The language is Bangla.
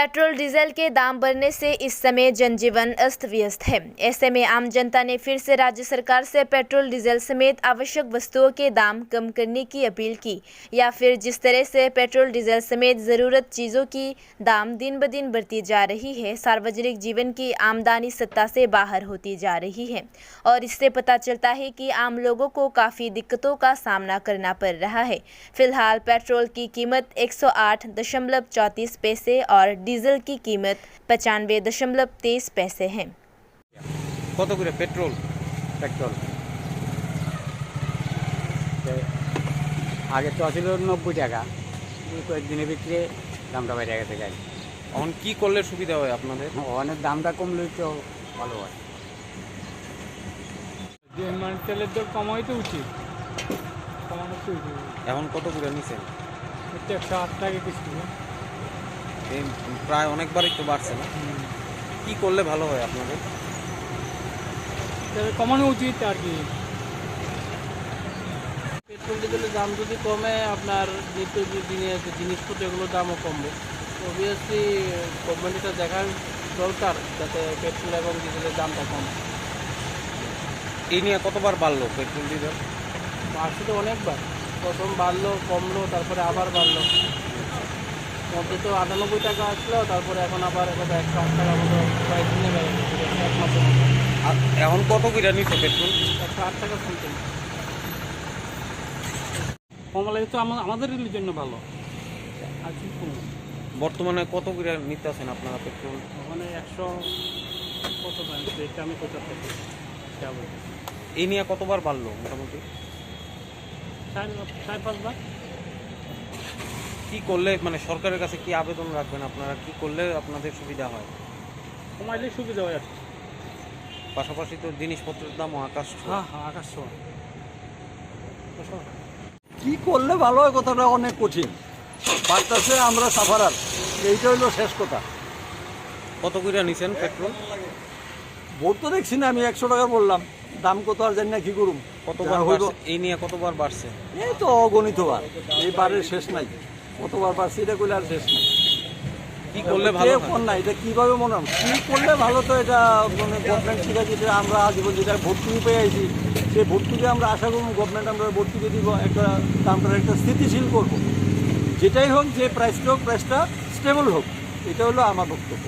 पेट्रोल डीजल के दाम बढ़ने से इस समय जनजीवन अस्त व्यस्त है। ऐसे में आम जनता ने फिर से राज्य सरकार से पेट्रोल डीजल समेत आवश्यक वस्तुओं के दाम कम करने की अपील की, या फिर जिस तरह से पेट्रोल डीजल समेत ज़रूरत चीज़ों की दाम दिन ब दिन बढ़ती जा रही है, सार्वजनिक जीवन की आमदनी सत्ता से बाहर होती जा रही है और इससे पता चलता है कि आम लोगों को काफ़ी दिक्कतों का सामना करना पड़ रहा है। फिलहाल पेट्रोल की कीमत 108.34 पैसे और डीजल की कीमत 95.23 पैसे है। কত করে পেট্রোল? আগে তো ছিল 90 টাকা, কয়েকদিনে বিক্রি দামটা বেড়ে গেছে। গাড়ি এখন কি করলে সুবিধা হয় আপনাদের? অনেক দামটা কমলেই তো ভালো হয়। মানে তেলের দর কমাই তো উচিত, কমানো তো উচিত। এখন কত করে নিছেন? 108 টাকা কিস্তি, এই প্রায় অনেকবারই তো বাড়ছে না? কি করলে ভালো হয় আপনাদের? তেল কমানো উচিত আর কি। পেট্রোল ডিজেলের দাম যদি কমে, আপনার নিত্য দিনের যে জিনিসপত্র এগুলোর দামও কমবে। অবভিয়াসলি গভর্নমেন্ট এটা দেখার দরকার যাতে পেট্রোল এবং ডিজেলের দামটা কমে। এই নিয়ে কতবার বাড়লো পেট্রোল ডিজেল? বাড়ছে তো অনেকবার, প্রথম বাড়লো, কমলো, তারপরে আবার বাড়লো। মধ্যে তো 98 টাকা আসলো, তারপরে এখন আবার 108 টাকা মতো কয়েকদিনে বেড়ে গেছে, এক মাসের মতো। আর এখন কত করে নিচ্ছে পেট্রোল? 108 টাকা শুনছেন। কমালে তো আমাদের জন্য ভালো। আর কি কমবে? বর্তমানে কত করে নিতে আছেন আপনারা পেট্রোল? ওখানে 100 কত দাম, এটা আমি 75 যাবো। এই নিয়ে কতবার বাড়লো মোটামুটি? 4-5 বার। কি করলে মানে সরকারের কাছে কি আবেদন রাখবেন আপনারা? কি করলে আপনাদের সুবিধা হয়? কমাইলে সুবিধা হয় আর কি। পাশাপাশি তো জিনিসপত্রের দামও আকাশ ছোঁয়া। হ্যাঁ, আকাশ ছোঁয়া। কি করলে ভালো হয় কথাটা অনেক কঠিন। বাড়তেছে, আমরা সাফারার, এইটা হলো শেষ কথা। কত করে নিছেন পেট্রোল? ভোট তো দেখছি না, আমি 100 টাকা বললাম, দাম কত আর জানি না কি করুম। কতবার হইল বাড়ছে? এই নিয়ে কতবার বাড়ছে? এই তো অগণিত বার, এই বারের শেষ নাই। কতবার বাড়ছে এটা করলে আর শেষ নাই। কি করলে ভালো হয়? কোন না, এটা কিভাবে মনে হয় কি করলে ভালো, তো এটা মানে গভর্নমেন্ট থেকে যেটা আমরা আজীবন যেটা ভর্তুকি পেয়ে আইছি, সেই ভর্তুকি আমরা আশা করবো গভর্নমেন্ট আমরা ভর্তুকি দিব, একটা দামটার একটা স্থিতিশীল করবো। যেটাই হোক, যে প্রাইসটা হোক, প্রাইসটা স্টেবল হোক, এটা হলো আমার বক্তব্য।